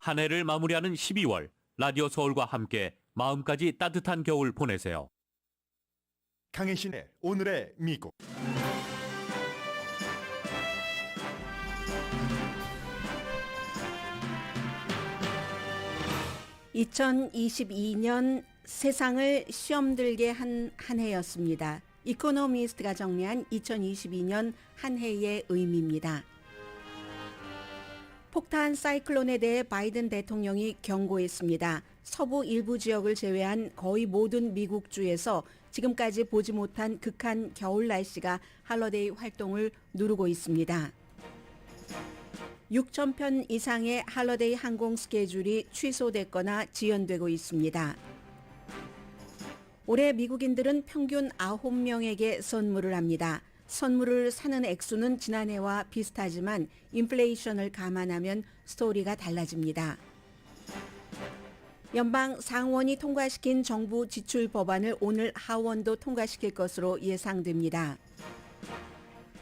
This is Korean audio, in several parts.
한 해를 마무리하는 12월, 라디오 서울과 함께 마음까지 따뜻한 겨울 보내세요. 강혜신의 오늘의 미국. (2022년) 세상을 시험들게 한 해였습니다. 이코노미스트가 정리한 2022년 한 해의 의미입니다. 폭탄 사이클론에 대해 바이든 대통령이 경고했습니다. 서부 일부 지역을 제외한 거의 모든 미국 주에서 지금까지 보지 못한 극한 겨울 날씨가 할러데이 활동을 누르고 있습니다. 6,000편 이상의 할러데이 항공 스케줄이 취소됐거나 지연되고 있습니다. 올해 미국인들은 평균 9명에게 선물을 합니다. 선물을 사는 액수는 지난해와 비슷하지만 인플레이션을 감안하면 스토리가 달라집니다. 연방 상원이 통과시킨 정부 지출 법안을 오늘 하원도 통과시킬 것으로 예상됩니다.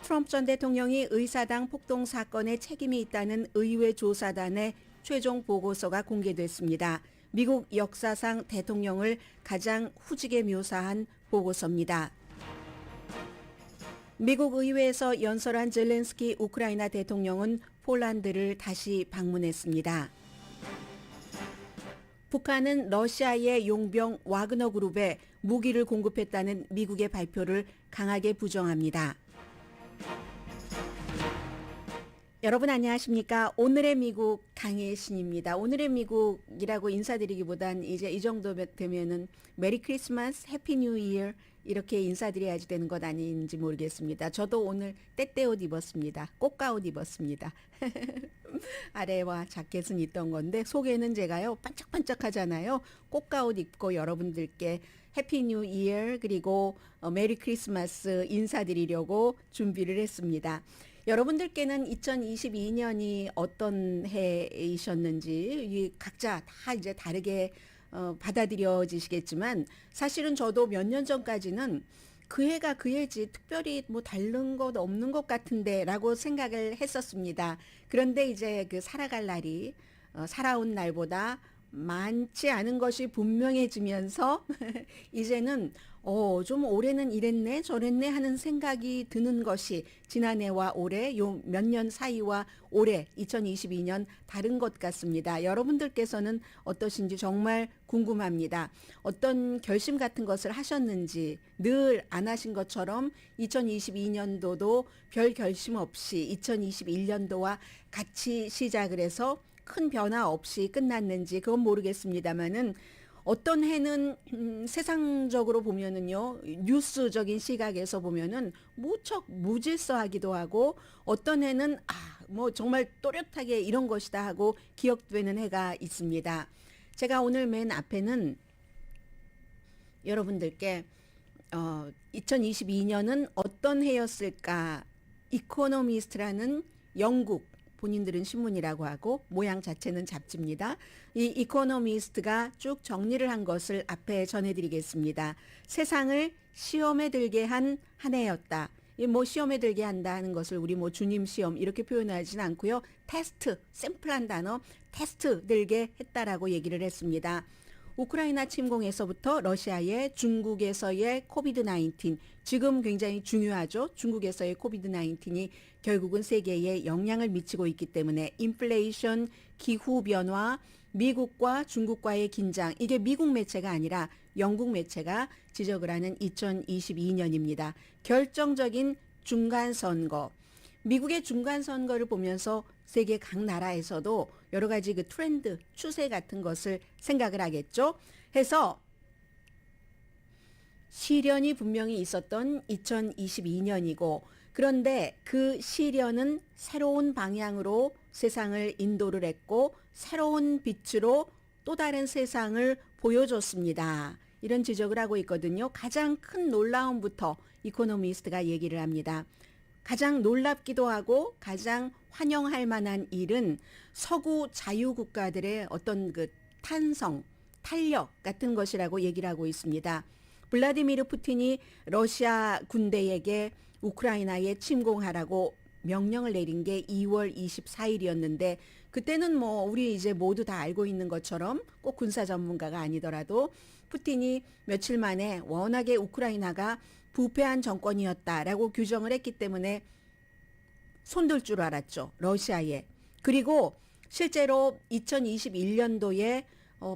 트럼프 전 대통령이 의사당 폭동 사건에 책임이 있다는 의회 조사단의 최종 보고서가 공개됐습니다. 미국 역사상 대통령을 가장 후지게 묘사한 보고서입니다. 미국 의회에서 연설한 젤렌스키 우크라이나 대통령은 폴란드를 다시 방문했습니다. 북한은 러시아의 용병 와그너 그룹에 무기를 공급했다는 미국의 발표를 강하게 부정합니다. 여러분 안녕하십니까? 오늘의 미국 강혜신입니다. 오늘의 미국이라고 인사드리기보단 이제 이 정도 되면은 메리 크리스마스, 해피 뉴 이어 이렇게 인사드려야지 되는 것 아닌지 모르겠습니다. 저도 오늘 때때옷 입었습니다. 꽃가옷 입었습니다. 아래와 자켓은 있던 건데 속에는 제가요 반짝반짝하잖아요. 꽃가옷 입고 여러분들께 해피 뉴 이어 그리고 메리 크리스마스 인사드리려고 준비를 했습니다. 여러분들께는 2022년이 어떤 해이셨는지 각자 다 이제 다르게 받아들여지시겠지만 사실은 저도 몇 년 전까지는 그 해가 그 해지 특별히 뭐 다른 것 없는 것 같은데 라고 생각을 했었습니다. 그런데 이제 그 살아갈 날이 살아온 날보다 많지 않은 것이 분명해지면서 이제는 좀 올해는 이랬네 저랬네 하는 생각이 드는 것이 지난해와 올해 요 몇 년 사이와 올해 2022년 다른 것 같습니다. 여러분들께서는 어떠신지 정말 궁금합니다. 어떤 결심 같은 것을 하셨는지 늘 안 하신 것처럼 2022년도도 별 결심 없이 2021년도와 같이 시작을 해서 큰 변화 없이 끝났는지 그건 모르겠습니다만은 어떤 해는 세상적으로 보면은요 뉴스적인 시각에서 보면은 무척 무질서하기도 하고 어떤 해는 뭐 정말 또렷하게 이런 것이다 하고 기억되는 해가 있습니다. 제가 오늘 맨 앞에는 여러분들께 2022년은 어떤 해였을까 이코노미스트라는 영국 본인들은 신문이라고 하고 모양 자체는 잡지입니다. 이 이코노미스트가 쭉 정리를 한 것을 앞에 전해드리겠습니다. 세상을 시험에 들게 한 해였다. 뭐 시험에 들게 한다는 것을 우리 뭐 주님 시험 이렇게 표현하지는 않고요. 테스트, 샘플한 단어 테스트 들게 했다라고 얘기를 했습니다. 우크라이나 침공에서부터 러시아의 중국에서의 코비드-19 지금 굉장히 중요하죠. 중국에서의 코비드-19이 결국은 세계에 영향을 미치고 있기 때문에 인플레이션, 기후변화, 미국과 중국과의 긴장 이게 미국 매체가 아니라 영국 매체가 지적을 하는 2022년입니다. 결정적인 중간선거. 미국의 중간선거를 보면서 세계 각 나라에서도 여러 가지 그 트렌드, 추세 같은 것을 생각을 하겠죠. 해서 시련이 분명히 있었던 2022년이고 그런데 그 시련은 새로운 방향으로 세상을 인도를 했고 새로운 빛으로 또 다른 세상을 보여줬습니다. 이런 지적을 하고 있거든요. 가장 큰 놀라움부터 이코노미스트가 얘기를 합니다. 가장 놀랍기도 하고 가장 환영할 만한 일은 서구 자유국가들의 어떤 그 탄성, 탄력 같은 것이라고 얘기를 하고 있습니다. 블라디미르 푸틴이 러시아 군대에게 우크라이나에 침공하라고 명령을 내린 게 2월 24일이었는데 그때는 뭐 우리 이제 모두 다 알고 있는 것처럼 꼭 군사 전문가가 아니더라도 푸틴이 며칠 만에 워낙에 우크라이나가 부패한 정권이었다라고 규정을 했기 때문에 손들 줄 알았죠. 러시아에. 그리고 실제로 2021년도에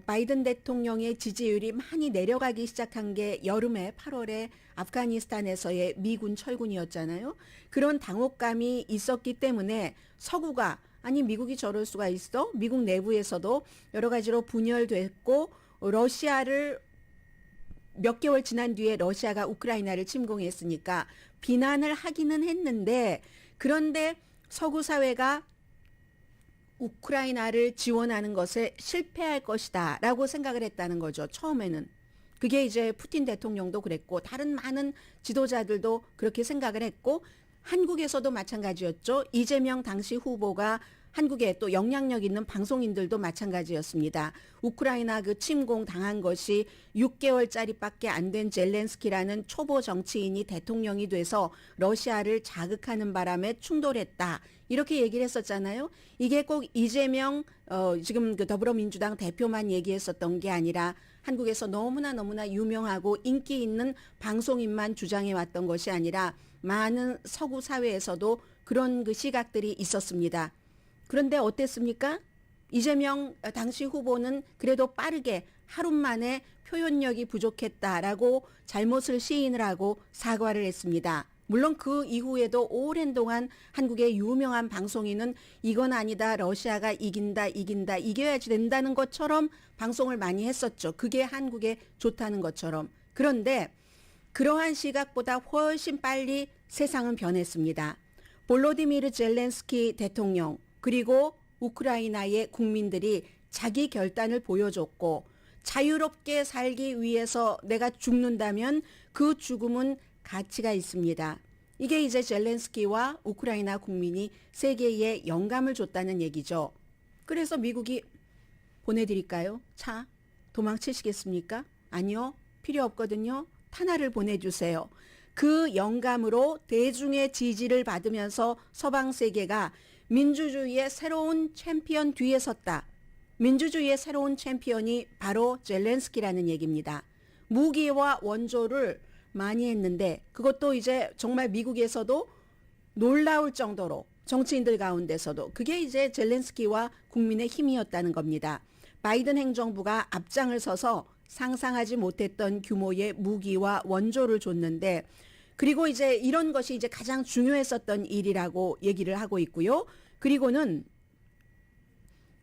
바이든 대통령의 지지율이 많이 내려가기 시작한 게 여름에 8월에 아프가니스탄에서의 미군 철군이었잖아요. 그런 당혹감이 있었기 때문에 서구가 아니 미국이 저럴 수가 있어? 미국 내부에서도 여러 가지로 분열됐고 러시아를 몇 개월 지난 뒤에 러시아가 우크라이나를 침공했으니까 비난을 하기는 했는데 그런데 서구 사회가 우크라이나를 지원하는 것에 실패할 것이다 라고 생각을 했다는 거죠. 처음에는. 그게 이제 푸틴 대통령도 그랬고 다른 많은 지도자들도 그렇게 생각을 했고 한국에서도 마찬가지였죠. 이재명 당시 후보가 한국에 또 영향력 있는 방송인들도 마찬가지였습니다. 우크라이나 그 침공 당한 것이 6개월짜리밖에 안 된 젤렌스키라는 초보 정치인이 대통령이 돼서 러시아를 자극하는 바람에 충돌했다. 이렇게 얘기를 했었잖아요. 이게 꼭 이재명 지금 그 더불어민주당 대표만 얘기했었던 게 아니라 한국에서 너무나 유명하고 인기 있는 방송인만 주장해 왔던 것이 아니라 많은 서구 사회에서도 그런 그 시각들이 있었습니다. 그런데 어땠습니까? 이재명 당시 후보는 그래도 빠르게 하루 만에 표현력이 부족했다라고 잘못을 시인을 하고 사과를 했습니다. 물론 그 이후에도 오랜 동안 한국의 유명한 방송인은 이건 아니다, 러시아가 이긴다, 이겨야지 된다는 것처럼 방송을 많이 했었죠. 그게 한국에 좋다는 것처럼. 그런데 그러한 시각보다 훨씬 빨리 세상은 변했습니다. 볼로디미르 젤렌스키 대통령 그리고 우크라이나의 국민들이 자기 결단을 보여줬고 자유롭게 살기 위해서 내가 죽는다면 그 죽음은 가치가 있습니다. 이게 이제 젤렌스키와 우크라이나 국민이 세계에 영감을 줬다는 얘기죠. 그래서 미국이 보내드릴까요? 차 도망치시겠습니까? 아니요. 필요 없거든요. 탄화를 보내주세요. 그 영감으로 대중의 지지를 받으면서 서방 세계가 민주주의의 새로운 챔피언 뒤에 섰다. 민주주의의 새로운 챔피언이 바로 젤렌스키라는 얘기입니다. 무기와 원조를 많이 했는데 그것도 이제 정말 미국에서도 놀라울 정도로 정치인들 가운데서도 그게 이제 젤렌스키와 국민의 힘이었다는 겁니다. 바이든 행정부가 앞장을 서서 상상하지 못했던 규모의 무기와 원조를 줬는데 그리고 이제 이런 것이 이제 가장 중요했었던 일이라고 얘기를 하고 있고요. 그리고는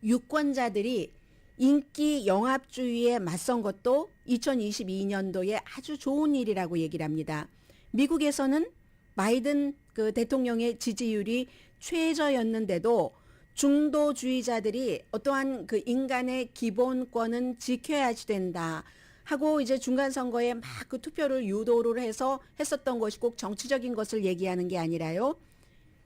유권자들이 인기 영합주의에 맞선 것도 2022년도에 아주 좋은 일이라고 얘기를 합니다. 미국에서는 바이든 그 대통령의 지지율이 최저였는데도 중도주의자들이 어떠한 그 인간의 기본권은 지켜야지 된다 하고 이제 중간선거에 막 그 투표를 유도를 해서 했었던 것이 꼭 정치적인 것을 얘기하는 게 아니라요.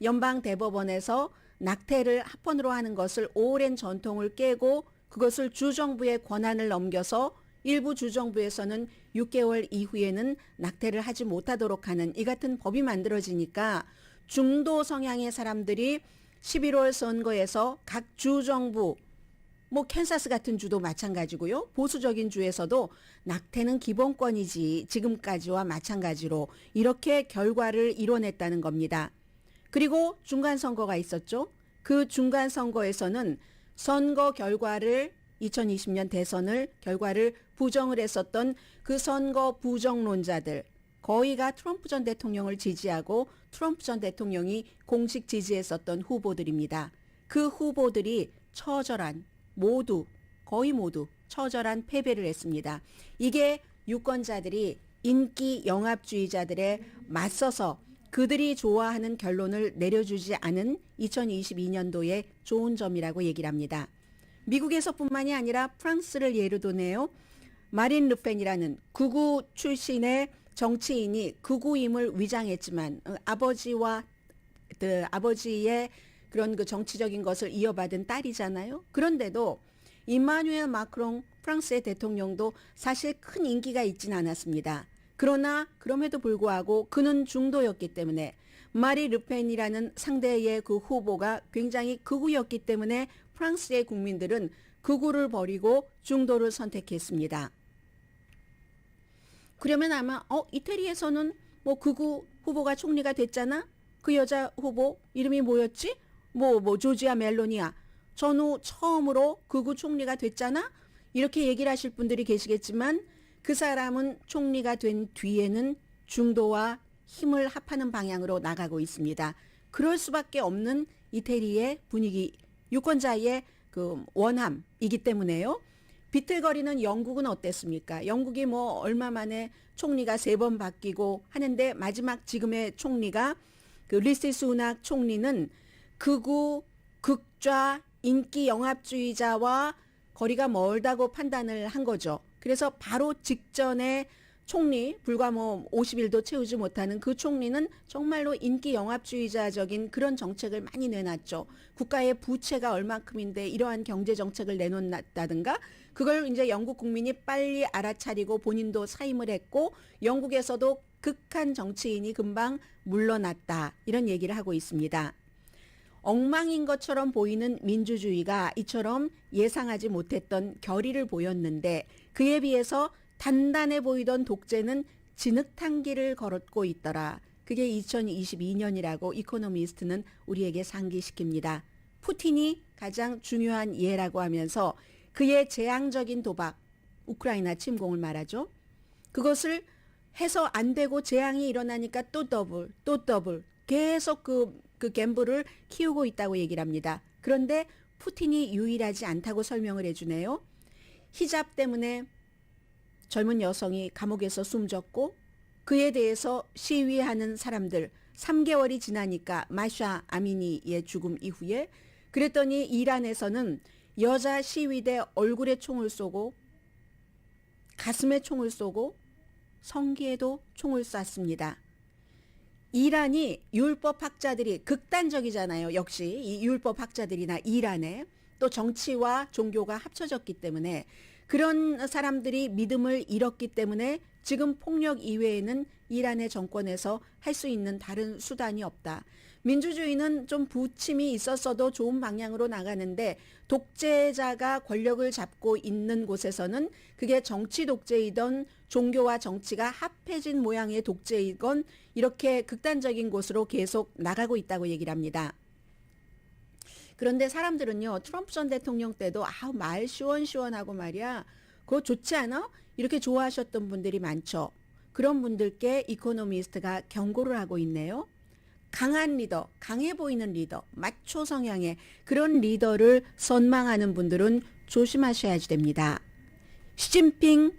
연방 대법원에서 낙태를 합헌으로 하는 것을 오랜 전통을 깨고 그것을 주정부의 권한을 넘겨서 일부 주정부에서는 6개월 이후에는 낙태를 하지 못하도록 하는 이 같은 법이 만들어지니까 중도 성향의 사람들이 11월 선거에서 각 주정부 뭐 캔사스 같은 주도 마찬가지고요. 보수적인 주에서도 낙태는 기본권이지 지금까지와 마찬가지로 이렇게 결과를 이뤄냈다는 겁니다. 그리고 중간선거가 있었죠. 그 중간선거에서는 선거 결과를 2020년 대선을 결과를 부정을 했었던 그 선거 부정론자들 거의가 트럼프 전 대통령을 지지하고 트럼프 전 대통령이 공식 지지했었던 후보들입니다. 그 후보들이 처절한 거의 모두 처절한 패배를 했습니다. 이게 유권자들이 인기 영합주의자들에 맞서서 그들이 좋아하는 결론을 내려주지 않은 2022년도의 좋은 점이라고 얘기를 합니다. 미국에서뿐만이 아니라 프랑스를 예로 드네요. 마린 르펜이라는 극우 출신의 정치인이 극우임을 위장했지만 아버지의 그런 그 정치적인 것을 이어받은 딸이잖아요. 그런데도 이마누엘 마크롱 프랑스의 대통령도 사실 큰 인기가 있진 않았습니다. 그러나 그럼에도 불구하고 그는 중도였기 때문에 마리 르펜이라는 상대의 그 후보가 굉장히 극우였기 때문에 프랑스의 국민들은 극우를 버리고 중도를 선택했습니다. 그러면 아마 이태리에서는 뭐 극우 후보가 총리가 됐잖아. 그 여자 후보 이름이 뭐였지? 뭐 조지아 멜로니아. 전후 처음으로 극우 총리가 됐잖아. 이렇게 얘기를 하실 분들이 계시겠지만 그 사람은 총리가 된 뒤에는 중도와 힘을 합하는 방향으로 나가고 있습니다. 그럴 수밖에 없는 이태리의 분위기, 유권자의 그 원함이기 때문에요. 비틀거리는 영국은 어땠습니까? 영국이 뭐 얼마 만에 총리가 3번 바뀌고 하는데 마지막 지금의 총리가 그 리시 수낙 총리는 극우, 극좌, 인기 영합주의자와 거리가 멀다고 판단을 한 거죠. 그래서 바로 직전에 총리, 불과 뭐 50일도 채우지 못하는 그 총리는 정말로 인기 영합주의자적인 그런 정책을 많이 내놨죠. 국가의 부채가 얼마큼인데 이러한 경제 정책을 내놓았다든가 그걸 이제 영국 국민이 빨리 알아차리고 본인도 사임을 했고 영국에서도 극한 정치인이 금방 물러났다. 이런 얘기를 하고 있습니다. 엉망인 것처럼 보이는 민주주의가 이처럼 예상하지 못했던 결의를 보였는데 그에 비해서 단단해 보이던 독재는 진흙탕길을 걸었고 있더라. 그게 2022년이라고 이코노미스트는 우리에게 상기시킵니다. 푸틴이 가장 중요한 예라고 하면서 그의 재앙적인 도박, 우크라이나 침공을 말하죠. 그것을 해서 안 되고 재앙이 일어나니까 또 더블 계속 그 갬블을 키우고 있다고 얘기를 합니다. 그런데 푸틴이 유일하지 않다고 설명을 해주네요. 히잡 때문에 젊은 여성이 감옥에서 숨졌고 그에 대해서 시위하는 사람들 3개월이 지나니까 마샤 아미니의 죽음 이후에 그랬더니 이란에서는 여자 시위대 얼굴에 총을 쏘고 가슴에 총을 쏘고 성기에도 총을 쐈습니다. 이란이 율법학자들이 극단적이잖아요. 역시 이 율법학자들이나 이란에 또 정치와 종교가 합쳐졌기 때문에 그런 사람들이 믿음을 잃었기 때문에 지금 폭력 이외에는 이란의 정권에서 할 수 있는 다른 수단이 없다. 민주주의는 좀 부침이 있었어도 좋은 방향으로 나가는데 독재자가 권력을 잡고 있는 곳에서는 그게 정치 독재이던 종교와 정치가 합해진 모양의 독재이건 이렇게 극단적인 곳으로 계속 나가고 있다고 얘기를 합니다. 그런데 사람들은요, 트럼프 전 대통령 때도 말 시원시원하고 말이야. 그거 좋지 않아? 이렇게 좋아하셨던 분들이 많죠. 그런 분들께 이코노미스트가 경고를 하고 있네요. 강한 리더, 강해 보이는 리더, 마초 성향의 그런 리더를 선망하는 분들은 조심하셔야지 됩니다. 시진핑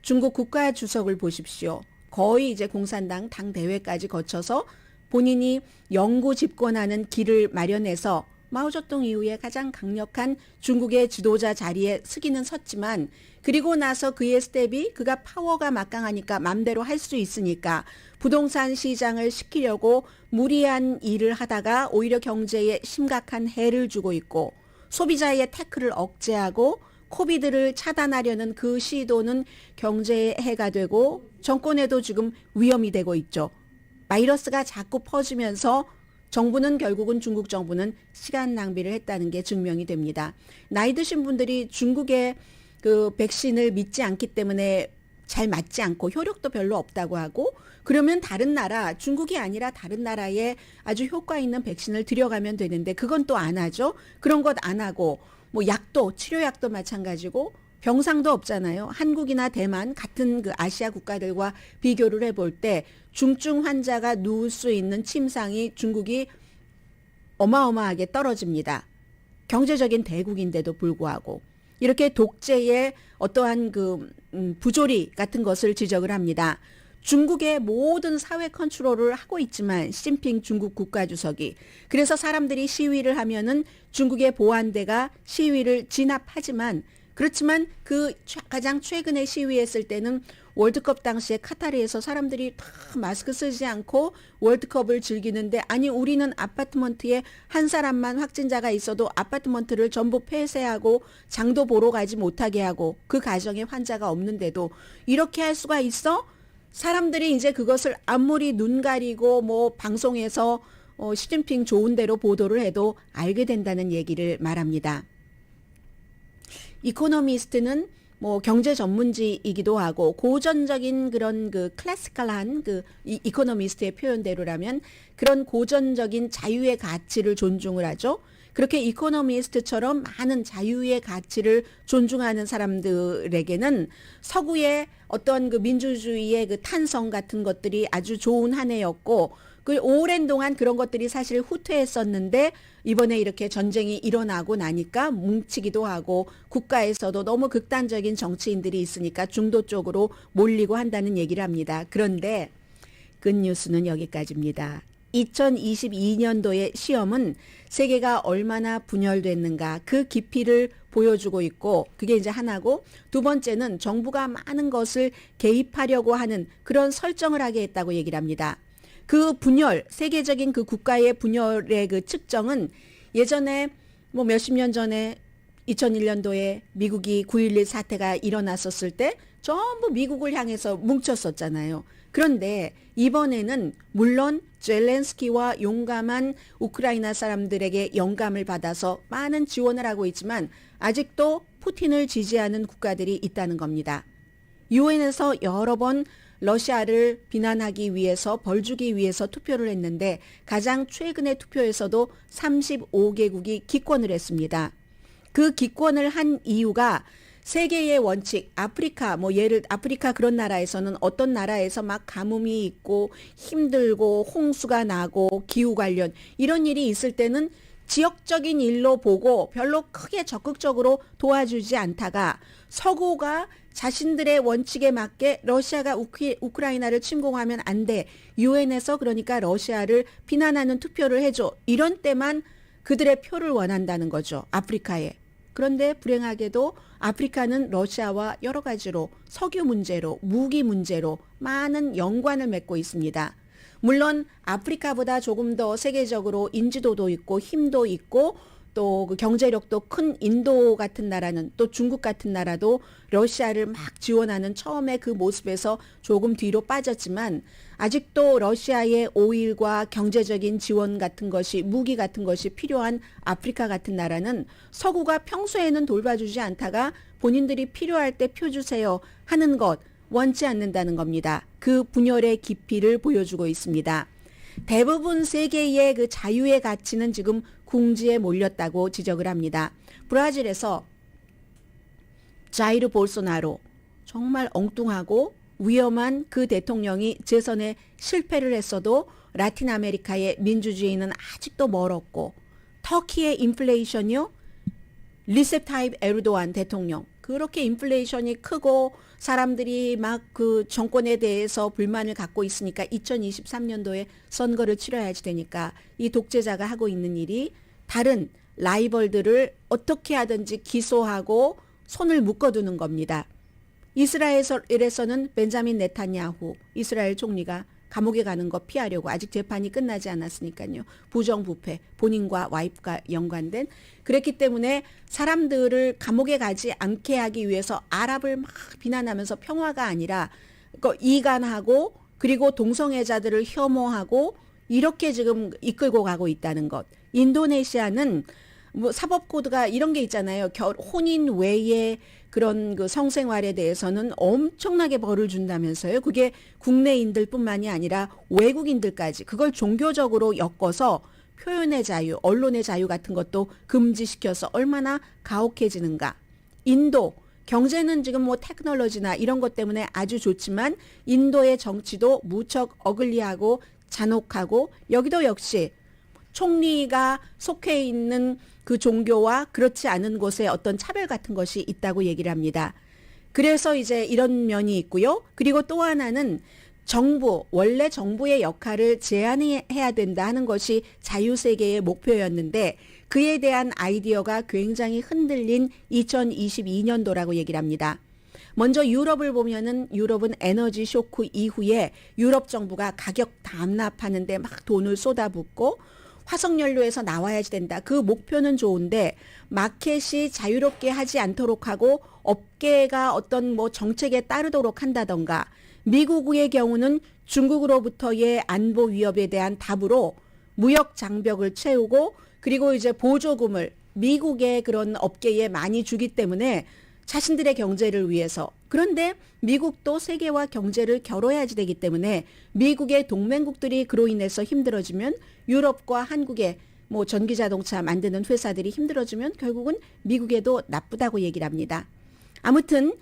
중국 국가주석을 보십시오. 거의 이제 공산당 당대회까지 거쳐서 본인이 영구 집권하는 길을 마련해서 마오쩌둥 이후에 가장 강력한 중국의 지도자 자리에 서기는 섰지만 그리고 나서 그의 스텝이 그가 파워가 막강하니까 맘대로 할 수 있으니까 부동산 시장을 시키려고 무리한 일을 하다가 오히려 경제에 심각한 해를 주고 있고 소비자의 태클을 억제하고 코비드를 차단하려는 그 시도는 경제에 해가 되고 정권에도 지금 위험이 되고 있죠. 바이러스가 자꾸 퍼지면서 정부는 결국은 중국 정부는 시간 낭비를 했다는 게 증명이 됩니다. 나이 드신 분들이 중국의 그 백신을 믿지 않기 때문에 잘 맞지 않고 효력도 별로 없다고 하고 그러면 다른 나라, 중국이 아니라 다른 나라에 아주 효과 있는 백신을 들여가면 되는데 그건 또 안 하죠. 그런 것 안 하고 뭐 약도, 치료약도 마찬가지고 병상도 없잖아요. 한국이나 대만 같은 그 아시아 국가들과 비교를 해볼 때 중증 환자가 누울 수 있는 침상이 중국이 어마어마하게 떨어집니다. 경제적인 대국인데도 불구하고 이렇게 독재의 어떠한 그 부조리 같은 것을 지적을 합니다. 중국의 모든 사회 컨트롤을 하고 있지만 시진핑 중국 국가주석이 그래서 사람들이 시위를 하면은 중국의 보안대가 시위를 진압하지만 그렇지만 그 가장 최근에 시위했을 때는 월드컵 당시에 카타르에서 사람들이 다 마스크 쓰지 않고 월드컵을 즐기는데 아니 우리는 아파트먼트에 한 사람만 확진자가 있어도 아파트먼트를 전부 폐쇄하고 장도 보러 가지 못하게 하고 그 가정에 환자가 없는데도 이렇게 할 수가 있어? 사람들이 이제 그것을 아무리 눈 가리고 뭐 방송에서 시진핑 좋은 대로 보도를 해도 알게 된다는 얘기를 말합니다. 이코노미스트는 뭐 경제 전문지이기도 하고 고전적인 그런 그 클래시컬한 그 이코노미스트의 표현대로라면 그런 고전적인 자유의 가치를 존중을 하죠. 그렇게 이코노미스트처럼 많은 자유의 가치를 존중하는 사람들에게는 서구의 어떤 그 민주주의의 그 탄성 같은 것들이 아주 좋은 한 해였고 그 오랜 동안 그런 것들이 사실 후퇴했었는데 이번에 이렇게 전쟁이 일어나고 나니까 뭉치기도 하고 국가에서도 너무 극단적인 정치인들이 있으니까 중도 쪽으로 몰리고 한다는 얘기를 합니다. 그런데 굿뉴스는 여기까지입니다. 2022년도의 시험은 세계가 얼마나 분열됐는가 그 깊이를 보여주고 있고 그게 이제 하나고 두 번째는 정부가 많은 것을 개입하려고 하는 그런 설정을 하게 했다고 얘기를 합니다. 그 분열, 세계적인 그 국가의 분열의 그 측정은 예전에 뭐 몇십 년 전에 2001년도에 미국이 9.11 사태가 일어났었을 때 전부 미국을 향해서 뭉쳤었잖아요. 그런데 이번에는 물론 젤렌스키와 용감한 우크라이나 사람들에게 영감을 받아서 많은 지원을 하고 있지만 아직도 푸틴을 지지하는 국가들이 있다는 겁니다. 유엔에서 여러 번 러시아를 비난하기 위해서 벌 주기 위해서 투표를 했는데 가장 최근의 투표에서도 35개국이 기권을 했습니다. 그 기권을 한 이유가 세계의 원칙, 아프리카, 아프리카 그런 나라에서는 어떤 나라에서 막 가뭄이 있고 힘들고 홍수가 나고 기후 관련 이런 일이 있을 때는 지역적인 일로 보고 별로 크게 적극적으로 도와주지 않다가 서구가 자신들의 원칙에 맞게 러시아가 우크라이나를 침공하면 안 돼. 유엔에서 그러니까 러시아를 비난하는 투표를 해줘. 이런 때만 그들의 표를 원한다는 거죠. 아프리카에. 그런데 불행하게도 아프리카는 러시아와 여러 가지로 석유 문제로 무기 문제로 많은 연관을 맺고 있습니다. 물론 아프리카보다 조금 더 세계적으로 인지도도 있고 힘도 있고 또 그 경제력도 큰 인도 같은 나라는 또 중국 같은 나라도 러시아를 막 지원하는 처음에 그 모습에서 조금 뒤로 빠졌지만 아직도 러시아의 오일과 경제적인 지원 같은 것이 무기 같은 것이 필요한 아프리카 같은 나라는 서구가 평소에는 돌봐주지 않다가 본인들이 필요할 때 표 주세요 하는 것 원치 않는다는 겁니다. 그 분열의 깊이를 보여주고 있습니다. 대부분 세계의 그 자유의 가치는 지금 궁지에 몰렸다고 지적을 합니다. 브라질에서 자이르 볼소나로 정말 엉뚱하고 위험한 그 대통령이 재선에 실패를 했어도 라틴 아메리카의 민주주의는 아직도 멀었고 터키의 인플레이션이요. 리셉 타입 에르도안 대통령 그렇게 인플레이션이 크고 사람들이 막 그 정권에 대해서 불만을 갖고 있으니까 2023년도에 선거를 치러야지 되니까 이 독재자가 하고 있는 일이 다른 라이벌들을 어떻게 하든지 기소하고 손을 묶어두는 겁니다. 이스라엘에서는 벤자민 네타냐후 이스라엘 총리가 감옥에 가는 거 피하려고 아직 재판이 끝나지 않았으니까요. 부정부패, 본인과 와이프가 연관된 그랬기 때문에 사람들을 감옥에 가지 않게 하기 위해서 아랍을 막 비난하면서 평화가 아니라 이간하고 그리고 동성애자들을 혐오하고 이렇게 지금 이끌고 가고 있다는 것. 인도네시아는 뭐 사법 코드가 이런 게 있잖아요. 혼인 외에 그런 그 성생활에 대해서는 엄청나게 벌을 준다면서요. 그게 국내인들뿐만이 아니라 외국인들까지 그걸 종교적으로 엮어서 표현의 자유, 언론의 자유 같은 것도 금지시켜서 얼마나 가혹해지는가. 인도 경제는 지금 뭐 테크놀로지나 이런 것 때문에 아주 좋지만 인도의 정치도 무척 어글리하고 잔혹하고 여기도 역시 총리가 속해 있는 그 종교와 그렇지 않은 곳에 어떤 차별 같은 것이 있다고 얘기를 합니다. 그래서 이제 이런 면이 있고요. 그리고 또 하나는 정부, 원래 정부의 역할을 제한해야 된다 하는 것이 자유세계의 목표였는데 그에 대한 아이디어가 굉장히 흔들린 2022년도라고 얘기를 합니다. 먼저 유럽을 보면은 유럽은 에너지 쇼크 이후에 유럽 정부가 가격 담납하는데 막 돈을 쏟아붓고 화석연료에서 나와야지 된다. 그 목표는 좋은데 마켓이 자유롭게 하지 않도록 하고 업계가 어떤 뭐 정책에 따르도록 한다던가 미국의 경우는 중국으로부터의 안보 위협에 대한 답으로 무역 장벽을 채우고 그리고 이제 보조금을 미국의 그런 업계에 많이 주기 때문에 자신들의 경제를 위해서. 그런데 미국도 세계와 경제를 겨뤄야지 되기 때문에 미국의 동맹국들이 그로 인해서 힘들어지면 유럽과 한국의 뭐 전기자동차 만드는 회사들이 힘들어지면 결국은 미국에도 나쁘다고 얘기를 합니다. 아무튼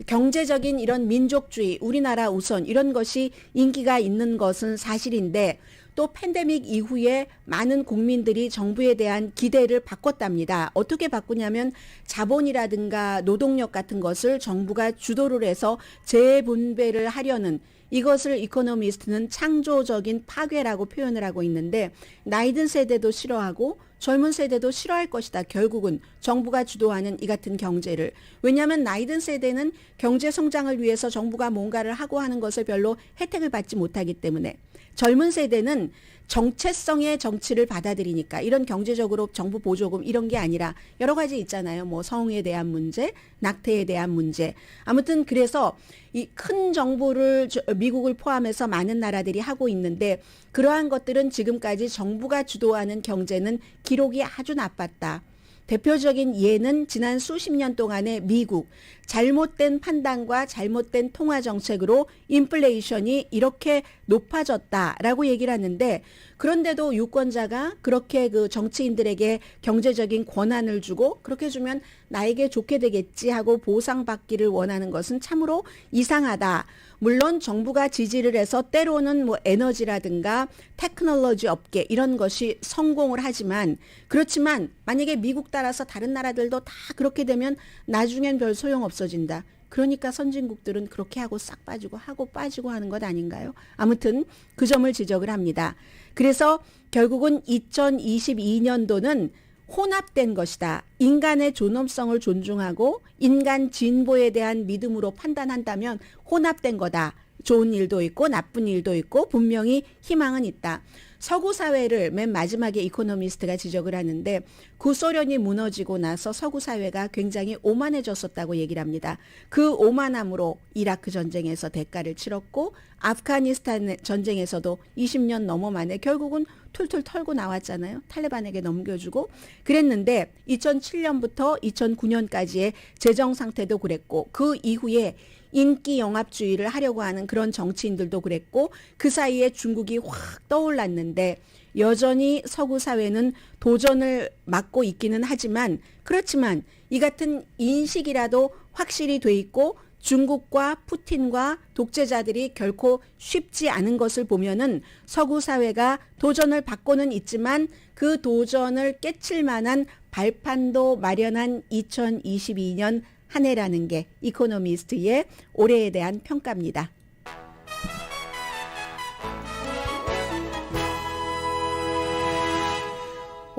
경제적인 이런 민족주의, 우리나라 우선 이런 것이 인기가 있는 것은 사실인데 또 팬데믹 이후에 많은 국민들이 정부에 대한 기대를 바꿨답니다. 어떻게 바꾸냐면 자본이라든가 노동력 같은 것을 정부가 주도를 해서 재분배를 하려는 이것을 이코노미스트는 창조적인 파괴라고 표현을 하고 있는데 나이 든 세대도 싫어하고 젊은 세대도 싫어할 것이다. 결국은 정부가 주도하는 이 같은 경제를. 왜냐하면 나이 든 세대는 경제 성장을 위해서 정부가 뭔가를 하고 하는 것을 별로 혜택을 받지 못하기 때문에 젊은 세대는 정체성의 정치를 받아들이니까 이런 경제적으로 정부 보조금 이런 게 아니라 여러 가지 있잖아요. 뭐 성에 대한 문제, 낙태에 대한 문제. 아무튼 그래서 이 큰 정부를 미국을 포함해서 많은 나라들이 하고 있는데 그러한 것들은 지금까지 정부가 주도하는 경제는 기록이 아주 나빴다. 대표적인 예는 지난 수십 년 동안의 미국 잘못된 판단과 잘못된 통화 정책으로 인플레이션이 이렇게 높아졌다라고 얘기를 하는데 그런데도 유권자가 그렇게 그 정치인들에게 경제적인 권한을 주고 그렇게 주면 나에게 좋게 되겠지 하고 보상받기를 원하는 것은 참으로 이상하다. 물론 정부가 지지를 해서 때로는 뭐 에너지라든가 테크놀로지 업계 이런 것이 성공을 하지만 그렇지만 만약에 미국 따라서 다른 나라들도 다 그렇게 되면 나중엔 별 소용 없어진다. 그러니까 선진국들은 그렇게 하고 싹 빠지고 하고 빠지고 하는 것 아닌가요? 아무튼 그 점을 지적을 합니다. 그래서 결국은 2022년도는 혼합된 것이다. 인간의 존엄성을 존중하고 인간 진보에 대한 믿음으로 판단한다면 혼합된 거다. 좋은 일도 있고 나쁜 일도 있고 분명히 희망은 있다. 서구 사회를 맨 마지막에 이코노미스트가 지적을 하는데 구소련이 무너지고 나서 서구 사회가 굉장히 오만해졌었다고 얘기를 합니다. 그 오만함으로 이라크 전쟁에서 대가를 치렀고 아프가니스탄 전쟁에서도 20년 넘어 만에 결국은 툴툴 털고 나왔잖아요. 탈레반에게 넘겨주고 그랬는데 2007년부터 2009년까지의 재정 상태도 그랬고 그 이후에 인기 영합주의를 하려고 하는 그런 정치인들도 그랬고 그 사이에 중국이 확 떠올랐는데 여전히 서구 사회는 도전을 막고 있기는 하지만 그렇지만 이 같은 인식이라도 확실히 돼 있고 중국과 푸틴과 독재자들이 결코 쉽지 않은 것을 보면은 서구 사회가 도전을 받고는 있지만 그 도전을 깨칠 만한 발판도 마련한 2022년 한 해라는 게 이코노미스트의 올해에 대한 평가입니다.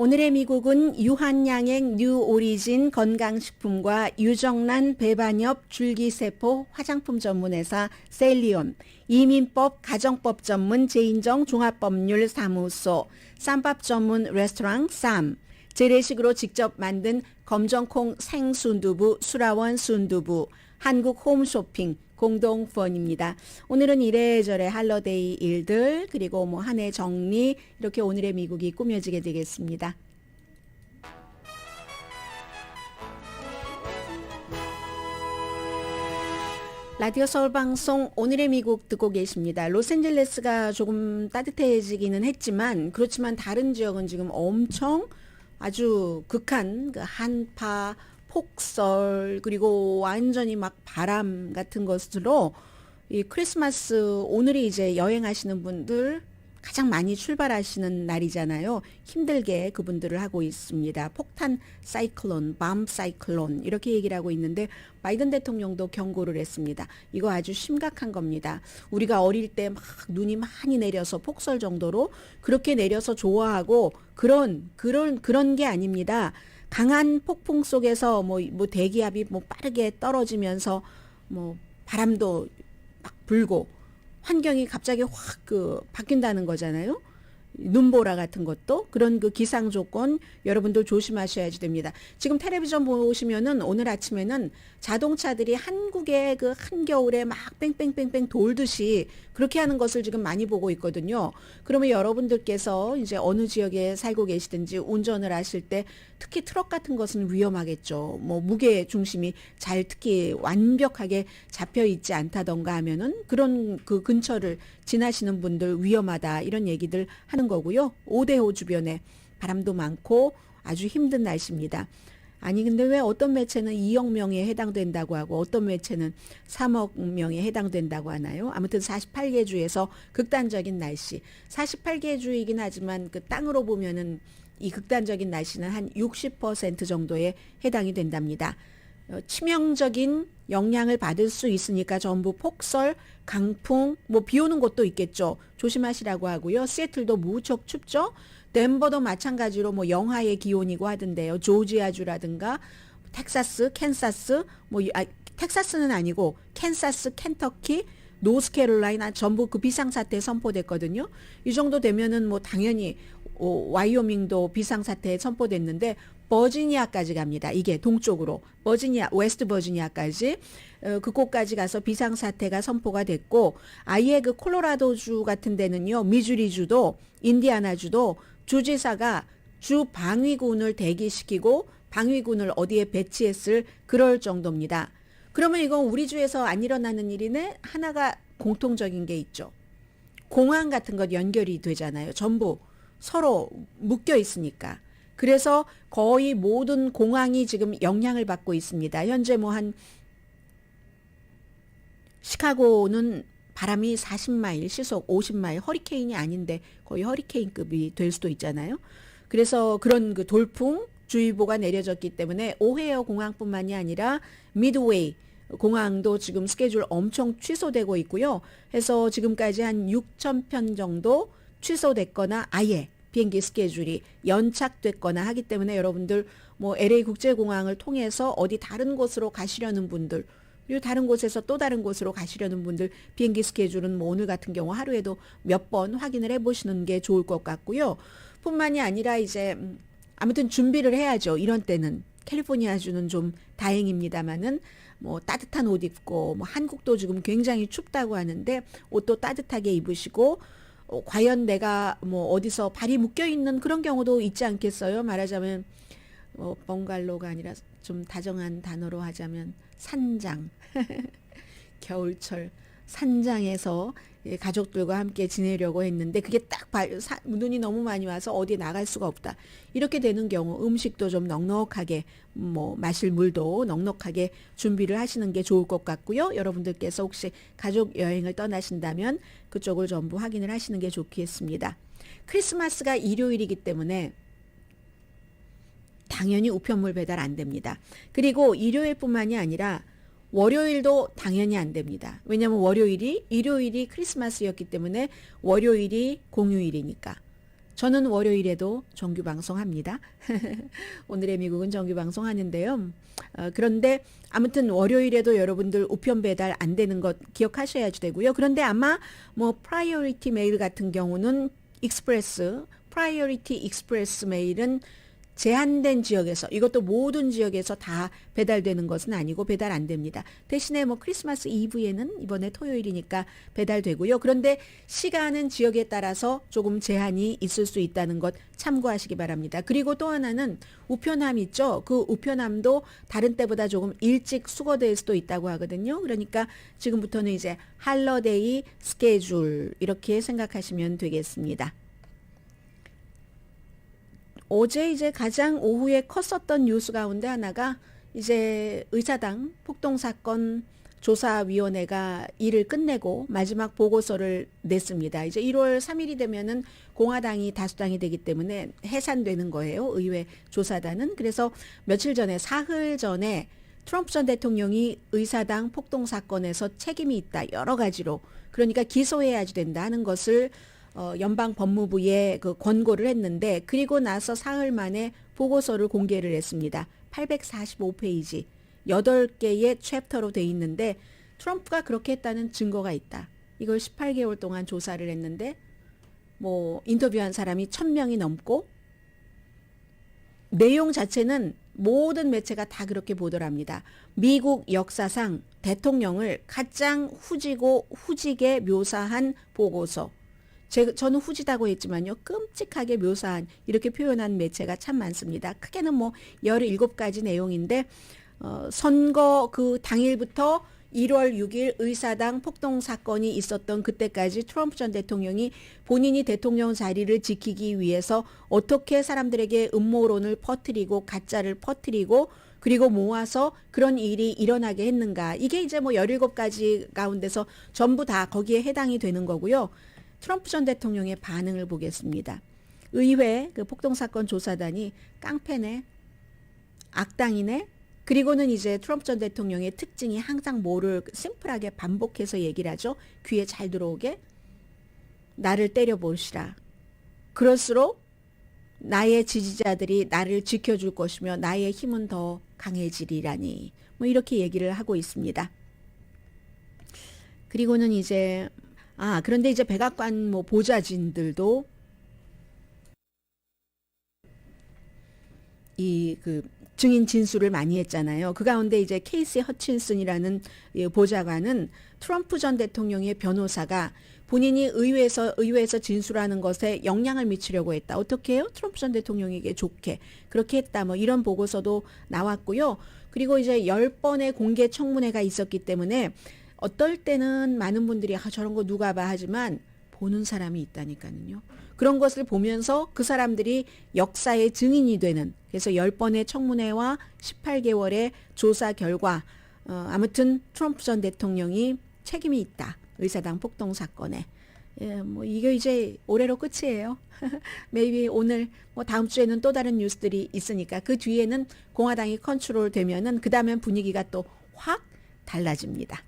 오늘의 미국은 유한양행 뉴 오리진 건강식품과 유정란 배반엽 줄기세포 화장품 전문회사 셀리온, 이민법 가정법 전문 제인정 종합법률 사무소, 쌈밥 전문 레스토랑 쌈, 재래식으로 직접 만든 검정콩 생순두부 수라원 순두부, 한국 홈쇼핑 공동후원입니다. 오늘은 이래저래 할러데이 일들 그리고 뭐 한 해 정리 이렇게 오늘의 미국이 꾸며지게 되겠습니다. 라디오 서울 방송 오늘의 미국 듣고 계십니다. 로스앤젤레스가 조금 따뜻해지기는 했지만 그렇지만 다른 지역은 지금 엄청 아주 극한 그 한파, 폭설 그리고 완전히 막 바람 같은 것으로 이 크리스마스 오늘이 이제 여행하시는 분들 가장 많이 출발하시는 날이잖아요. 힘들게 그분들을 하고 있습니다. 폭탄 사이클론, 밤 사이클론 이렇게 얘기를 하고 있는데 바이든 대통령도 경고를 했습니다. 이거 아주 심각한 겁니다. 우리가 어릴 때 막 눈이 많이 내려서 폭설 정도로 그렇게 내려서 좋아하고 그런 게 아닙니다. 강한 폭풍 속에서 뭐 대기압이 뭐 빠르게 떨어지면서 뭐 바람도 막 불고 환경이 갑자기 확 바뀐다는 거잖아요. 눈보라 같은 것도 그런 그 기상 조건 여러분들 조심하셔야지 됩니다. 지금 텔레비전 보시면은 오늘 아침에는 자동차들이 한국의 그 한겨울에 막 뺑뺑뺑뺑 돌듯이 그렇게 하는 것을 지금 많이 보고 있거든요. 그러면 여러분들께서 이제 어느 지역에 살고 계시든지 운전을 하실 때 특히 트럭 같은 것은 위험하겠죠. 뭐 무게 중심이 잘 특히 완벽하게 잡혀 있지 않다던가 하면은 그런 그 근처를 지나시는 분들 위험하다 이런 얘기들 하는 거고요. 오대호 주변에 바람도 많고 아주 힘든 날씨입니다. 아니 근데 왜 어떤 매체는 2억 명에 해당된다고 하고 어떤 매체는 3억 명에 해당된다고 하나요? 아무튼 48개 주에서 극단적인 날씨. 48개 주이긴 하지만 그 땅으로 보면은 이 극단적인 날씨는 한 60% 정도에 해당이 된답니다. 치명적인 영향을 받을 수 있으니까 전부 폭설, 강풍, 뭐 비 오는 곳도 있겠죠. 조심하시라고 하고요. 시애틀도 무척 춥죠. 덴버도 마찬가지로 뭐 영하의 기온이고 하던데요. 조지아주라든가 텍사스, 캔사스, 텍사스는 아니고 캔사스, 켄터키, 노스캐롤라이나 전부 그 비상사태 선포됐거든요. 이 정도 되면은 뭐 당연히 와이오밍도 비상사태에 선포됐는데 버지니아까지 갑니다. 이게 동쪽으로 버지니아, 웨스트 버지니아까지 그곳까지 가서 비상사태가 선포가 됐고 아예 그 콜로라도주 같은 데는요. 미주리주도 인디아나주도 주지사가 주 방위군을 대기시키고 방위군을 어디에 배치했을 그럴 정도입니다. 그러면 이건 우리 주에서 안 일어나는 일이네. 하나가 공통적인 게 있죠. 공항 같은 것 연결이 되잖아요. 전부 서로 묶여 있으니까. 그래서 거의 모든 공항이 지금 영향을 받고 있습니다. 현재 뭐 한 시카고는 바람이 40마일, 시속 50마일, 허리케인이 아닌데 거의 허리케인급이 될 수도 있잖아요. 그래서 그런 그 돌풍 주의보가 내려졌기 때문에 오헤어 공항뿐만이 아니라 미드웨이 공항도 지금 스케줄 엄청 취소되고 있고요. 해서 지금까지 한 6,000편 정도 취소됐거나 아예 비행기 스케줄이 연착됐거나 하기 때문에 여러분들 뭐 LA 국제공항을 통해서 어디 다른 곳으로 가시려는 분들 그리고 다른 곳에서 또 다른 곳으로 가시려는 분들 비행기 스케줄은 뭐 오늘 같은 경우 하루에도 몇 번 확인을 해보시는 게 좋을 것 같고요. 뿐만이 아니라 이제 아무튼 준비를 해야죠. 이런 때는 캘리포니아주는 좀 다행입니다만은 뭐 따뜻한 옷 입고 뭐 한국도 지금 굉장히 춥다고 하는데 옷도 따뜻하게 입으시고 과연 내가 뭐 어디서 발이 묶여 있는 그런 경우도 있지 않겠어요? 말하자면 벙갈로가 아니라 좀 다정한 단어로 하자면 산장 겨울철 산장에서 가족들과 함께 지내려고 했는데 그게 딱 눈이 너무 많이 와서 어디 나갈 수가 없다. 이렇게 되는 경우 음식도 좀 넉넉하게 뭐 마실 물도 넉넉하게 준비를 하시는 게 좋을 것 같고요. 여러분들께서 혹시 가족 여행을 떠나신다면 그쪽을 전부 확인을 하시는 게 좋겠습니다. 크리스마스가 일요일이기 때문에 당연히 우편물 배달 안 됩니다. 그리고 일요일뿐만이 아니라 월요일도 당연히 안 됩니다. 왜냐하면 일요일이 크리스마스였기 때문에 월요일이 공휴일이니까. 저는 월요일에도 정규 방송합니다. 오늘의 미국은 정규 방송하는데요. 그런데 아무튼 월요일에도 여러분들 우편 배달 안 되는 것 기억하셔야 되고요. 그런데 아마 뭐 프라이어리티 메일 같은 경우는 프라이어리티 익스프레스 메일은 제한된 지역에서 이것도 모든 지역에서 다 배달되는 것은 아니고 배달 안 됩니다. 대신에 뭐 크리스마스 이브에는 이번에 토요일이니까 배달되고요. 그런데 시간은 지역에 따라서 조금 제한이 있을 수 있다는 것 참고하시기 바랍니다. 그리고 또 하나는 우편함 있죠. 그 우편함도 다른 때보다 조금 일찍 수거될 수도 있다고 하거든요. 그러니까 지금부터는 이제 할러데이 스케줄 이렇게 생각하시면 되겠습니다. 어제 이제 가장 오후에 컸었던 뉴스 가운데 하나가 이제 의사당 폭동사건 조사위원회가 일을 끝내고 마지막 보고서를 냈습니다. 이제 1월 3일이 되면은 공화당이 다수당이 되기 때문에 해산되는 거예요. 의회 조사단은. 그래서 며칠 전에 사흘 전에 트럼프 전 대통령이 의사당 폭동사건에서 책임이 있다. 여러 가지로. 그러니까 기소해야지 된다 하는 것을 연방 법무부에 그 권고를 했는데 그리고 나서 사흘 만에 보고서를 공개를 했습니다. 845페이지 8개의 챕터로 돼 있는데 트럼프가 그렇게 했다는 증거가 있다. 이걸 18개월 동안 조사를 했는데 뭐 인터뷰한 사람이 1000명이 넘고 내용 자체는 모든 매체가 다 그렇게 보도합니다. 미국 역사상 대통령을 가장 후지고 후지게 묘사한 보고서. 저는 후지다고 했지만요. 끔찍하게 묘사한 이렇게 표현한 매체가 참 많습니다. 크게는 뭐 17가지 내용인데 선거 그 당일부터 1월 6일 의사당 폭동 사건이 있었던 그때까지 트럼프 전 대통령이 본인이 대통령 자리를 지키기 위해서 어떻게 사람들에게 음모론을 퍼뜨리고 가짜를 퍼뜨리고 그리고 모아서 그런 일이 일어나게 했는가. 이게 이제 뭐 17가지 가운데서 전부 다 거기에 해당이 되는 거고요. 트럼프 전 대통령의 반응을 보겠습니다. 의회 그 폭동 사건 조사단이 깡패네, 악당이네. 그리고는 이제 트럼프 전 대통령의 특징이 항상 뭐를 심플하게 반복해서 얘기를 하죠. 귀에 잘 들어오게. 나를 때려보시라. 그럴수록 나의 지지자들이 나를 지켜줄 것이며 나의 힘은 더 강해지리라니. 뭐 이렇게 얘기를 하고 있습니다. 그리고는 이제 그런데 이제 백악관 뭐 보좌진들도 이 그 증인 진술을 많이 했잖아요. 그 가운데 이제 케이시 허친슨이라는 보좌관은 트럼프 전 대통령의 변호사가 본인이 의회에서 진술하는 것에 영향을 미치려고 했다. 어떻게 해요? 트럼프 전 대통령에게 좋게 그렇게 했다. 뭐 이런 보고서도 나왔고요. 그리고 이제 10번의 공개 청문회가 있었기 때문에 어떨 때는 많은 분들이 저런 거 누가 봐 하지만 보는 사람이 있다니까요. 그런 것을 보면서 그 사람들이 역사의 증인이 되는 그래서 10번의 청문회와 18개월의 조사 결과 아무튼 트럼프 전 대통령이 책임이 있다. 의사당 폭동 사건에. 뭐 이게 이제 올해로 끝이에요. maybe 오늘 뭐 다음 주에는 또 다른 뉴스들이 있으니까 그 뒤에는 공화당이 컨트롤 되면은 그 다음엔 분위기가 또 확 달라집니다.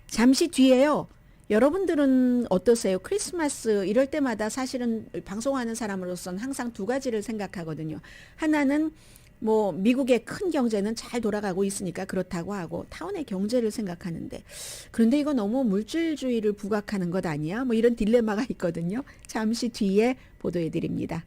잠시 뒤에요. 여러분들은 어떠세요? 크리스마스 이럴 때마다 사실은 방송하는 사람으로서는 항상 두 가지를 생각하거든요. 하나는 뭐 미국의 큰 경제는 잘 돌아가고 있으니까 그렇다고 하고 타운의 경제를 생각하는데 그런데 이거 너무 물질주의를 부각하는 것 아니야? 뭐 이런 딜레마가 있거든요. 잠시 뒤에 보도해 드립니다.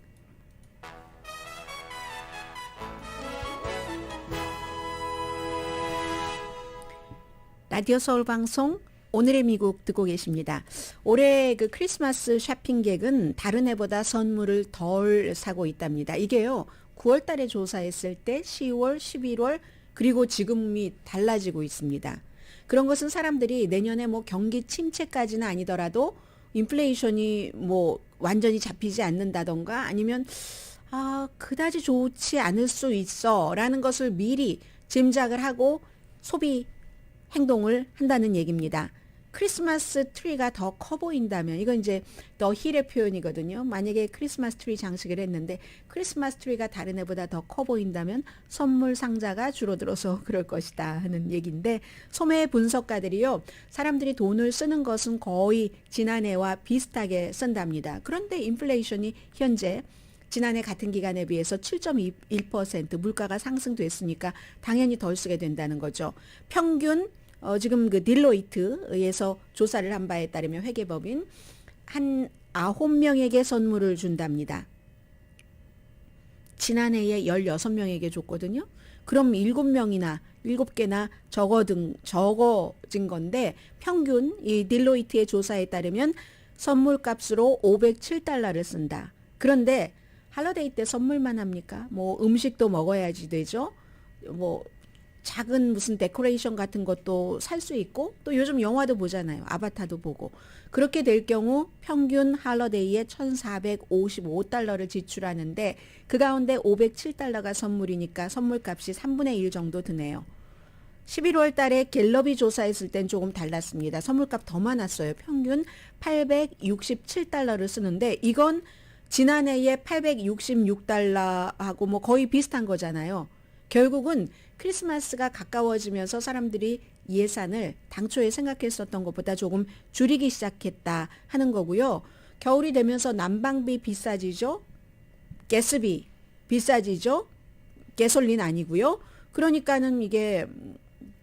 라디오 서울 방송 오늘의 미국 듣고 계십니다. 올해 그 크리스마스 쇼핑객은 다른 해보다 선물을 덜 사고 있답니다. 이게요. 9월 달에 조사했을 때 10월, 11월 그리고 지금이 달라지고 있습니다. 그런 것은 사람들이 내년에 뭐 경기 침체까지는 아니더라도 인플레이션이 뭐 완전히 잡히지 않는다던가 아니면 그다지 좋지 않을 수 있어 라는 것을 미리 짐작을 하고 소비 행동을 한다는 얘기입니다. 크리스마스 트리가 더 커 보인다면 이건 이제 더 힐의 표현이거든요. 만약에 크리스마스 트리 장식을 했는데 크리스마스 트리가 다른 해보다 더 커 보인다면 선물 상자가 줄어들어서 그럴 것이다 하는 얘기인데 소매 분석가들이요. 사람들이 돈을 쓰는 것은 거의 지난해와 비슷하게 쓴답니다. 그런데 인플레이션이 현재 지난해 같은 기간에 비해서 7.1% 물가가 상승됐으니까 당연히 덜 쓰게 된다는 거죠. 평균 지금 그 딜로이트에서 조사를 한 바에 따르면 회계법인 한 9명에게 선물을 준답니다. 지난해에 16명에게 줬거든요. 그럼 7개나 적어진 건데 평균 이 딜로이트의 조사에 따르면 선물값으로 $507를 쓴다. 그런데 할러데이 때 선물만 합니까? 뭐 음식도 먹어야지 되죠. 뭐 작은 무슨 데코레이션 같은 것도 살 수 있고 또 요즘 영화도 보잖아요. 아바타도 보고. 그렇게 될 경우 평균 할러데이에 $1,455를 지출하는데 그 가운데 $507가 선물이니까 선물값이 3분의 1 정도 드네요. 11월 달에 갤럽이 조사했을 땐 조금 달랐습니다. 선물값 더 많았어요. 평균 $867를 쓰는데 이건 지난해에 $866하고 뭐 거의 비슷한 거잖아요. 결국은 크리스마스가 가까워지면서 사람들이 예산을 당초에 생각했었던 것보다 조금 줄이기 시작했다 하는 거고요. 겨울이 되면서 난방비 비싸지죠? 가스비 비싸지죠? 가솔린 아니고요. 그러니까는 이게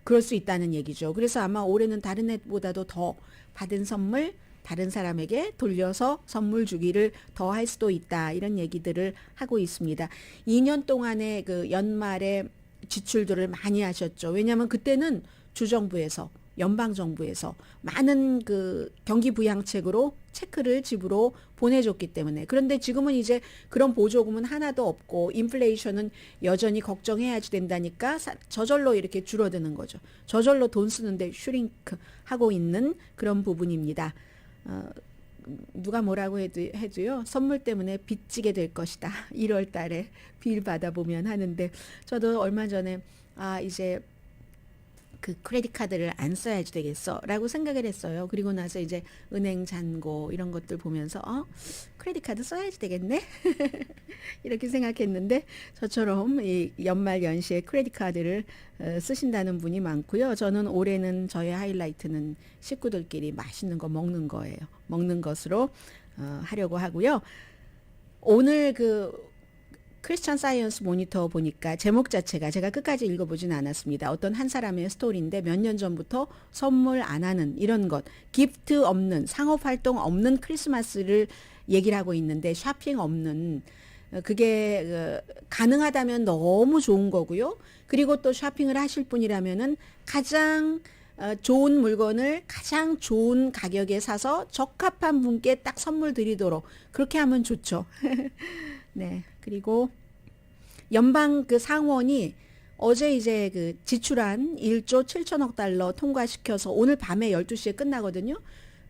그럴 수 있다는 얘기죠. 그래서 아마 올해는 다른 해보다도 더 받은 선물 다른 사람에게 돌려서 선물 주기를 더 할 수도 있다. 이런 얘기들을 하고 있습니다. 2년 동안의 그 연말에 지출들을 많이 하셨죠. 왜냐하면 그때는 주정부에서 연방 정부에서 많은 그 경기 부양책으로 체크를 집으로 보내줬기 때문에. 그런데 지금은 이제 그런 보조금은 하나도 없고 인플레이션은 여전히 걱정해야지 된다니까 저절로 이렇게 줄어드는 거죠. 저절로 돈 쓰는데 슈링크 하고 있는 그런 부분입니다. 누가 뭐라고 해도요, 선물 때문에 빚지게 될 것이다. 1월 달에 빌 받아보면 하는데, 저도 얼마 전에 이제 그 크레딧 카드를 안 써야지 되겠어 라고 생각을 했어요. 그리고 나서 이제 은행 잔고 이런 것들 보면서 크레딧 카드 써야지 되겠네 이렇게 생각했는데, 저처럼 이 연말 연시에 크레딧 카드를 쓰신다는 분이 많고요. 저는 올해는 저의 하이라이트는 식구들끼리 맛있는 거 먹는 거예요. 먹는 것으로 하려고 하고요. 오늘 그 크리스천 사이언스 모니터 보니까 제목 자체가, 제가 끝까지 읽어보진 않았습니다. 어떤 한 사람의 스토리인데 몇 년 전부터 선물 안 하는 이런 것, 기프트 없는, 상업활동 없는 크리스마스를 얘기를 하고 있는데, 쇼핑 없는, 그게 가능하다면 너무 좋은 거고요. 그리고 또 쇼핑을 하실 분이라면은 가장 좋은 물건을 가장 좋은 가격에 사서 적합한 분께 딱 선물 드리도록 그렇게 하면 좋죠. 네. 그리고 연방 그 상원이 어제 이제 그 지출한 1조 7천억 달러 통과시켜서 오늘 밤에 12시에 끝나거든요.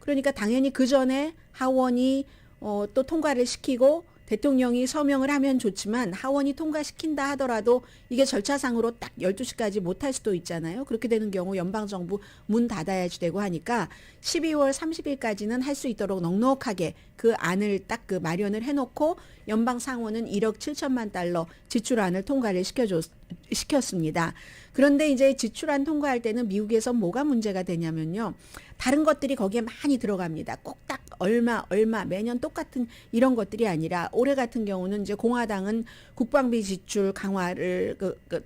그러니까 당연히 그 전에 하원이 또 통과를 시키고 대통령이 서명을 하면 좋지만, 하원이 통과시킨다 하더라도 이게 절차상으로 딱 12시까지 못할 수도 있잖아요. 그렇게 되는 경우 연방정부 문 닫아야지 되고 하니까 12월 30일까지는 할 수 있도록 넉넉하게 그 안을 딱 그 마련을 해놓고 연방상원은 1억 7천만 달러 지출안을 통과를 시켰습니다. 그런데 이제 지출안 통과할 때는 미국에서 뭐가 문제가 되냐면요, 다른 것들이 거기에 많이 들어갑니다. 꼭 딱 얼마 매년 똑같은 이런 것들이 아니라, 올해 같은 경우는 이제 공화당은 국방비 지출 강화를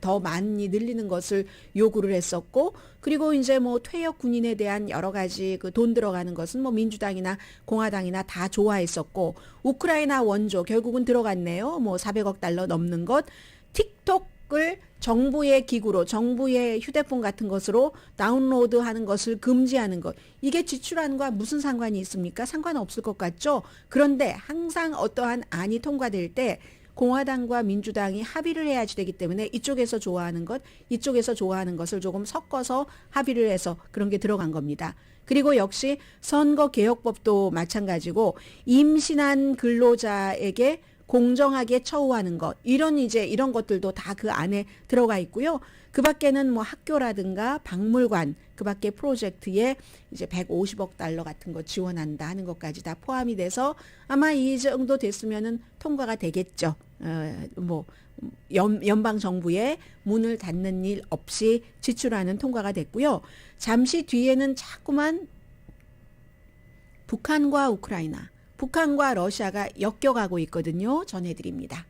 더 많이 늘리는 것을 요구를 했었고, 그리고 이제 뭐 퇴역 군인에 대한 여러 가지 그 돈 들어가는 것은 뭐 민주당이나 공화당이나 다 좋아했었고, 우크라이나 원조 결국은 들어갔네요. 뭐 400억 달러 넘는 것. 틱톡을 정부의 기구로, 정부의 휴대폰 같은 것으로 다운로드하는 것을 금지하는 것, 이게 지출안과 무슨 상관이 있습니까? 상관없을 것 같죠? 그런데 항상 어떠한 안이 통과될 때 공화당과 민주당이 합의를 해야지 되기 때문에 이쪽에서 좋아하는 것, 이쪽에서 좋아하는 것을 조금 섞어서 합의를 해서 그런 게 들어간 겁니다. 그리고 역시 선거개혁법도 마찬가지고, 임신한 근로자에게 공정하게 처우하는 것, 이런 것들도 다 그 안에 들어가 있고요. 그 밖에는 뭐 학교라든가 박물관, 그 밖에 프로젝트에 이제 150억 달러 같은 거 지원한다 하는 것까지 다 포함이 돼서 아마 이 정도 됐으면은 통과가 되겠죠. 뭐 연방 정부의 문을 닫는 일 없이 지출하는 통과가 됐고요. 잠시 뒤에는 자꾸만 북한과 우크라이나, 북한과 러시아가 엮여가고 있거든요. 전해드립니다.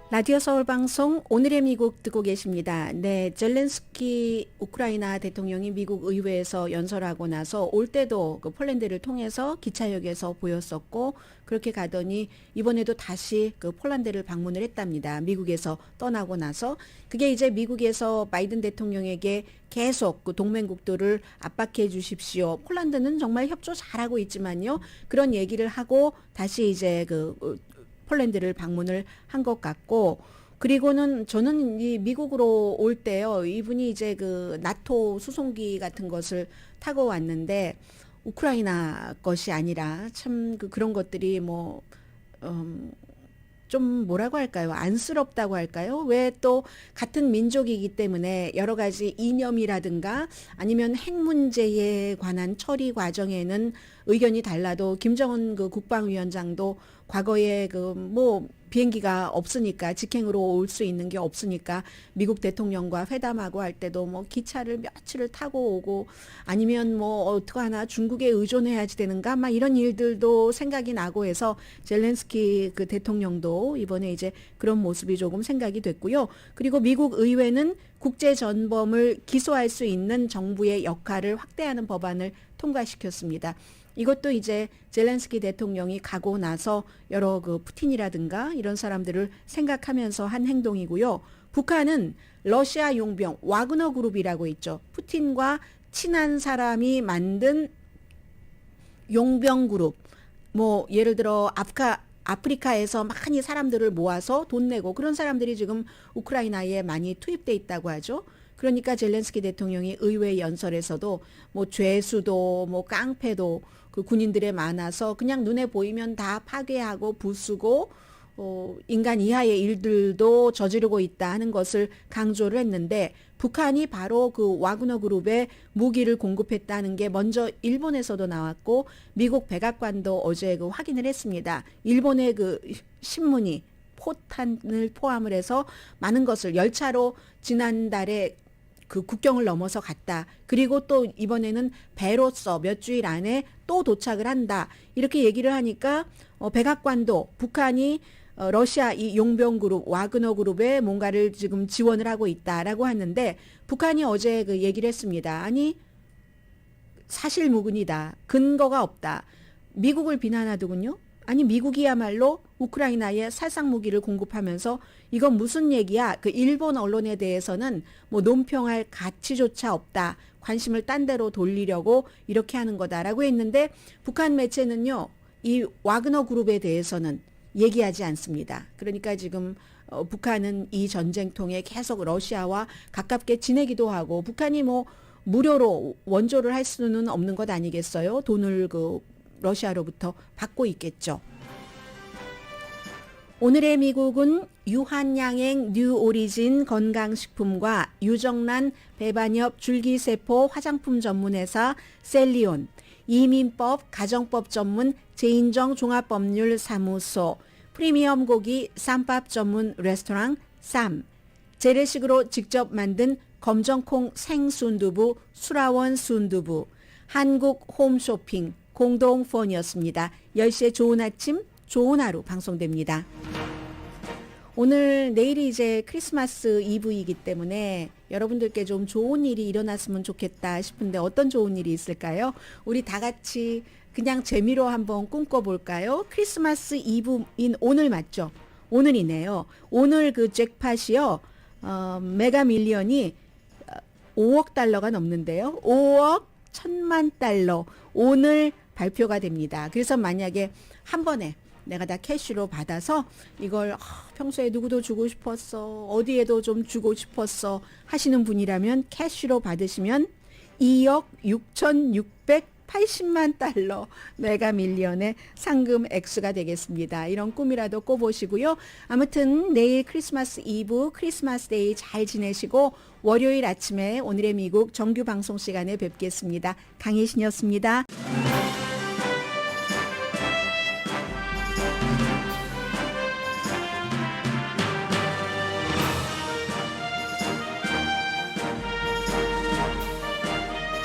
라디오 서울 방송 오늘의 미국 듣고 계십니다. 네, 젤렌스키 우크라이나 대통령이 미국 의회에서 연설하고 나서 올 때도 그 폴란드를 통해서 기차역에서 보였었고, 그렇게 가더니 이번에도 다시 그 폴란드를 방문을 했답니다. 미국에서 떠나고 나서. 그게 이제 미국에서 바이든 대통령에게 계속 그 동맹국들을 압박해 주십시오. 폴란드는 정말 협조 잘하고 있지만요, 그런 얘기를 하고 다시 이제 그 폴란드를 방문을 한 것 같고, 그리고는 저는 이 미국으로 올 때요, 이분이 이제 그 나토 수송기 같은 것을 타고 왔는데 우크라이나 것이 아니라 참 그런 것들이 뭐 좀 뭐라고 할까요? 안쓰럽다고 할까요? 왜 또 같은 민족이기 때문에 여러 가지 이념이라든가 아니면 핵 문제에 관한 처리 과정에는 의견이 달라도, 김정은 그 국방위원장도 과거에 그 뭐 비행기가 없으니까, 직행으로 올 수 있는 게 없으니까 미국 대통령과 회담하고 할 때도 뭐 기차를 며칠을 타고 오고, 아니면 뭐 어떡하나 중국에 의존해야지 되는가 막 이런 일들도 생각이 나고 해서 젤렌스키 그 대통령도 이번에 이제 그런 모습이 조금 생각이 됐고요. 그리고 미국 의회는 국제 전범을 기소할 수 있는 정부의 역할을 확대하는 법안을 통과시켰습니다. 이것도 이제 젤렌스키 대통령이 가고 나서 여러 그 푸틴이라든가 이런 사람들을 생각하면서 한 행동이고요. 북한은 러시아 용병 와그너 그룹이라고 있죠. 푸틴과 친한 사람이 만든 용병 그룹. 뭐 예를 들어 아프리카에서 많이 사람들을 모아서 돈 내고 그런 사람들이 지금 우크라이나에 많이 투입돼 있다고 하죠. 그러니까 젤렌스키 대통령이 의회 연설에서도 뭐 죄수도 뭐 깡패도 그 군인들에 많아서 그냥 눈에 보이면 다 파괴하고 부수고 인간 이하의 일들도 저지르고 있다 하는 것을 강조를 했는데 북한이 바로 그 와그너 그룹에 무기를 공급했다는 게 먼저 일본에서도 나왔고 미국 백악관도 어제 그 확인을 했습니다. 일본의 그 신문이 포탄을 포함을 해서 많은 것을 열차로 지난달에 그 국경을 넘어서 갔다. 그리고 또 이번에는 배로서 몇 주일 안에 또 도착을 한다. 이렇게 얘기를 하니까 백악관도 북한이 러시아 이 용병 그룹 와그너 그룹에 뭔가를 지금 지원을 하고 있다라고 하는데 북한이 어제 그 얘기를 했습니다. 아니 사실무근이다. 근거가 없다. 미국을 비난하더군요. 아니 미국이야말로 우크라이나에 살상 무기를 공급하면서 이건 무슨 얘기야? 그 일본 언론에 대해서는 뭐 논평할 가치조차 없다. 관심을 딴 데로 돌리려고 이렇게 하는 거다라고 했는데 북한 매체는요. 이 와그너 그룹에 대해서는 얘기하지 않습니다. 그러니까 지금 북한은 이 전쟁통에 계속 러시아와 가깝게 지내기도 하고 북한이 뭐 무료로 원조를 할 수는 없는 것 아니겠어요? 돈을 그 러시아로부터 받고 있겠죠. 오늘의 미국은 유한양행 뉴오리진 건강식품과 유정란 배반엽 줄기세포 화장품 전문회사 셀리온, 이민법 가정법 전문 제인정 종합법률사무소, 프리미엄 고기 쌈밥 전문 레스토랑 쌈, 재래식으로 직접 만든 검정콩 생순두부 수라원 순두부, 한국 홈쇼핑 공동폰이었습니다. 10시에 좋은 아침 좋은 하루 방송됩니다. 내일이 이제 크리스마스 이브이기 때문에 여러분들께 좀 좋은 일이 일어났으면 좋겠다 싶은데 어떤 좋은 일이 있을까요? 우리 다 같이 그냥 재미로 한번 꿈꿔볼까요? 크리스마스 이브인 오늘 맞죠? 오늘이네요. 오늘 그 잭팟이요. 메가 밀리언이 5억 달러가 넘는데요. 5억 1,000만 달러 오늘 발표가 됩니다. 그래서 만약에 한 번에 내가 다 캐시로 받아서 이걸 평소에 누구도 주고 싶었어. 어디에도 좀 주고 싶었어. 하시는 분이라면 캐시로 받으시면 2억 6,680만 달러 메가 밀리언의 상금 액수가 되겠습니다. 이런 꿈이라도 꿔보시고요. 아무튼 내일 크리스마스 이브, 크리스마스 데이 잘 지내시고 월요일 아침에 오늘의 미국 정규 방송 시간에 뵙겠습니다. 강혜신이었습니다.